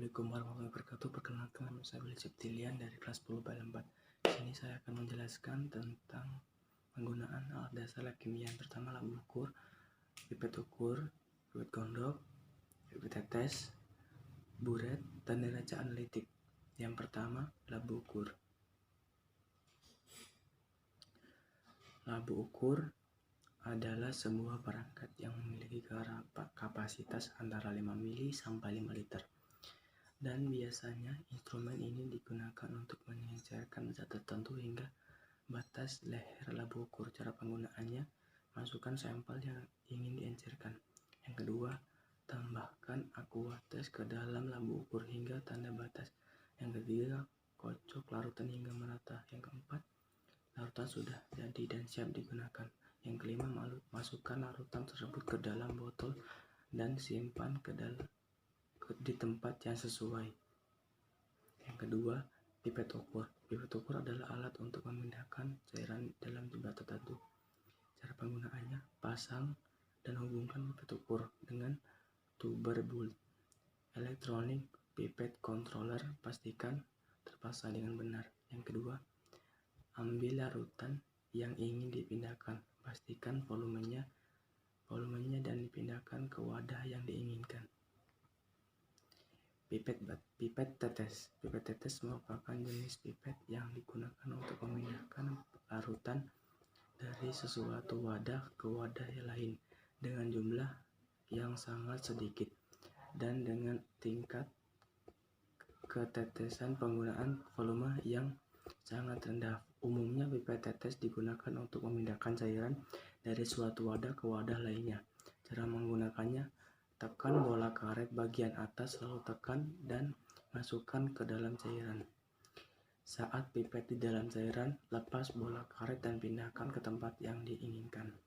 Assalamualaikum warahmatullahi wabarakatuh. Perkenalkan, saya Willy Septilian dari kelas 10 PL 4. Di sini saya akan menjelaskan tentang penggunaan alat dasar lab kimia. Yang pertama, labu ukur, pipet gondok, pipet tetes, buret, dan neraca analitik. Yang pertama, labu ukur. Labu ukur adalah sebuah perangkat yang memiliki kapasitas antara 5 mili sampai 5 liter. Dan biasanya instrumen ini digunakan untuk mengencerkan zat tertentu hingga batas leher labu ukur. Cara penggunaannya, masukkan sampel yang ingin diencerkan. Yang kedua, tambahkan aqueous ke dalam labu ukur hingga tanda batas. Yang ketiga, kocok larutan hingga merata. Yang keempat, larutan sudah jadi dan siap digunakan. Yang kelima, masukkan larutan tersebut ke dalam botol dan simpan di tempat yang sesuai. Yang kedua, pipet ukur. Pipet ukur adalah alat untuk memindahkan cairan dalam jumlah tertentu. Cara penggunaannya, pasang dan hubungkan pipet ukur dengan tuber built electronic pipet controller. Pastikan terpasang dengan benar. Yang kedua, ambil larutan yang ingin dipindahkan. Pastikan volumenya dan dipindahkan ke wadah yang diinginkan. Pipet tetes. Pipet tetes merupakan jenis pipet yang digunakan untuk memindahkan larutan dari sesuatu wadah ke wadah yang lain dengan jumlah yang sangat sedikit dan dengan tingkat ketetesan penggunaan volume yang sangat rendah. Umumnya pipet tetes digunakan untuk memindahkan cairan dari suatu wadah ke wadah lainnya. Cara menggunakannya, tekan bola karet bagian atas, lalu tekan dan masukkan ke dalam cairan. Saat pipet di dalam cairan, lepas bola karet dan pindahkan ke tempat yang diinginkan.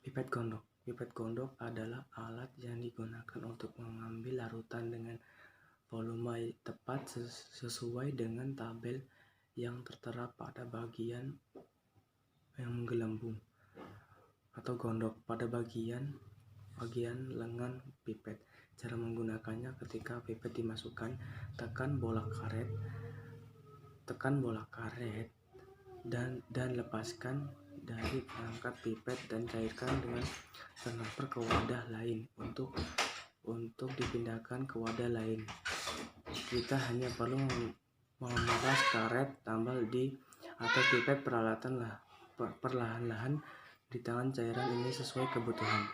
Pipet gondok. Pipet gondok adalah alat yang digunakan untuk mengambil larutan dengan volume tepat sesuai dengan tabel yang tertera pada bagian yang menggelembung atau gondok pada bagian lengan pipet. Cara menggunakannya, ketika pipet dimasukkan, tekan bola karet dan lepaskan dari perangkat pipet dan cairkan dengan transfer ke wadah lain untuk dipindahkan ke wadah lain. Kita hanya perlu memeras karet tambal di atas pipet perlahan-lahan di tangan cairan ini sesuai kebutuhan.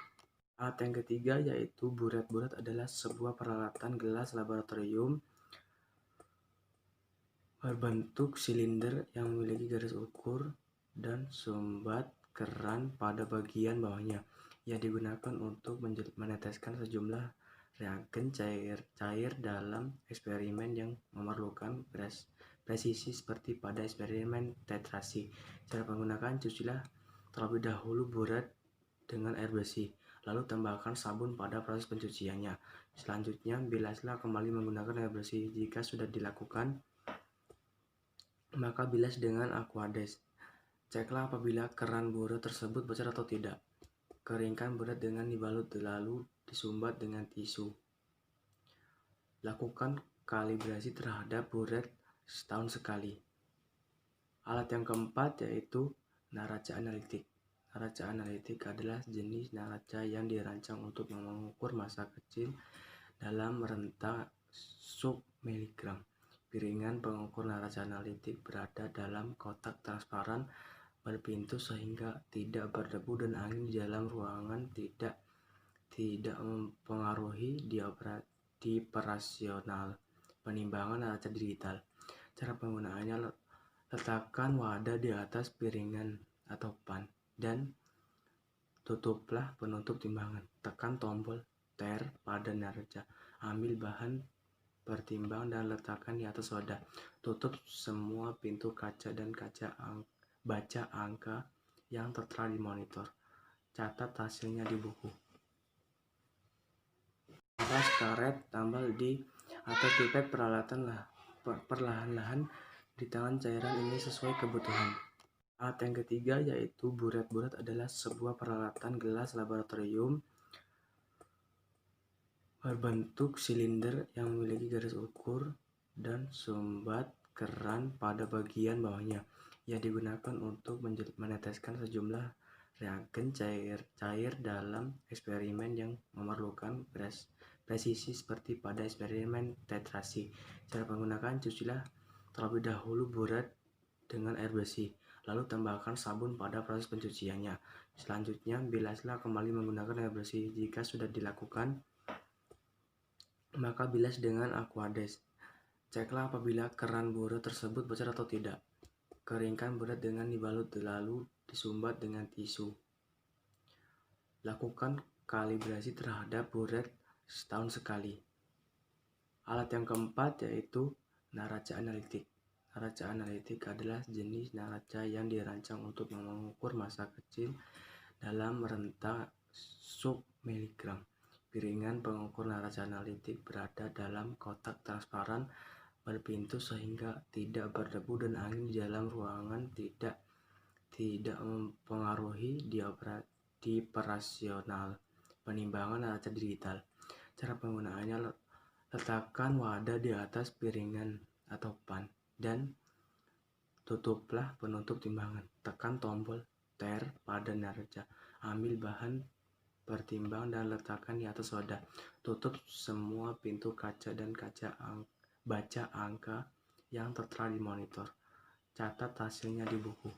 Alat yang ketiga yaitu buret. Buret adalah sebuah peralatan gelas laboratorium berbentuk silinder yang memiliki garis ukur dan sumbat keran pada bagian bawahnya, yang digunakan untuk meneteskan sejumlah reagen cair dalam eksperimen yang memerlukan presisi seperti pada eksperimen tetrasi. Cara penggunaan, cucilah terlebih dahulu buret dengan air bersih, lalu tambahkan sabun pada proses pencuciannya. Selanjutnya, bilaslah kembali menggunakan air bersih. Jika sudah dilakukan, maka bilas dengan aqueous. Ceklah apabila keran buret tersebut bocor atau tidak. Keringkan buret dengan dibalut lalu disumbat dengan tisu. Lakukan kalibrasi terhadap buret setahun sekali. Alat yang keempat yaitu neraca analitik. Neraca analitik adalah jenis neraca yang dirancang untuk mengukur massa kecil dalam rentang sub-miligram. Piringan pengukur neraca analitik berada dalam kotak transparan berpintu sehingga tidak berdebu dan angin di dalam ruangan tidak mempengaruhi di operasional penimbangan neraca digital. Cara penggunaannya, letakkan wadah di atas piringan atau pan dan tutuplah penutup timbangan. Tekan tombol enter pada neraca. Ambil bahan pertimbang dan letakkan di atas wadah. Tutup semua pintu kaca dan baca angka yang tertera di monitor. Catat hasilnya di buku. Lepas karet tambal di atas pipet perlahan-lahan di tangan cairan ini sesuai kebutuhan. Alat yang ketiga yaitu buret. Buret adalah sebuah peralatan gelas laboratorium berbentuk silinder yang memiliki garis ukur dan sumbat keran pada bagian bawahnya, yang digunakan untuk meneteskan sejumlah reagen cair dalam eksperimen yang memerlukan presisi seperti pada eksperimen tetrasi. Cara penggunaan: cucilah terlebih dahulu buret dengan air bersih, lalu tambahkan sabun pada proses pencuciannya. Selanjutnya, bilaslah kembali menggunakan air bersih. Jika sudah dilakukan, maka bilas dengan Aquades. Ceklah apabila keran buret tersebut bocor atau tidak. Keringkan buret dengan dibalut lalu disumbat dengan tisu. Lakukan kalibrasi terhadap buret setahun sekali. Alat yang keempat yaitu neraca analitik. Neraca analitik adalah jenis neraca yang dirancang untuk mengukur massa kecil dalam rentang sub-miligram. Piringan pengukur neraca analitik berada dalam kotak transparan berpintu sehingga tidak berdebu dan angin di dalam ruangan tidak mempengaruhi di operasional penimbangan neraca digital. Cara penggunaannya: letakkan wadah di atas piringan atau pan dan tutuplah penutup timbangan. Tekan tombol Enter pada neraca. Ambil bahan pertimbang dan letakkan di atas wadah. Tutup semua pintu kaca dan baca angka yang tertera di monitor. Catat hasilnya di buku.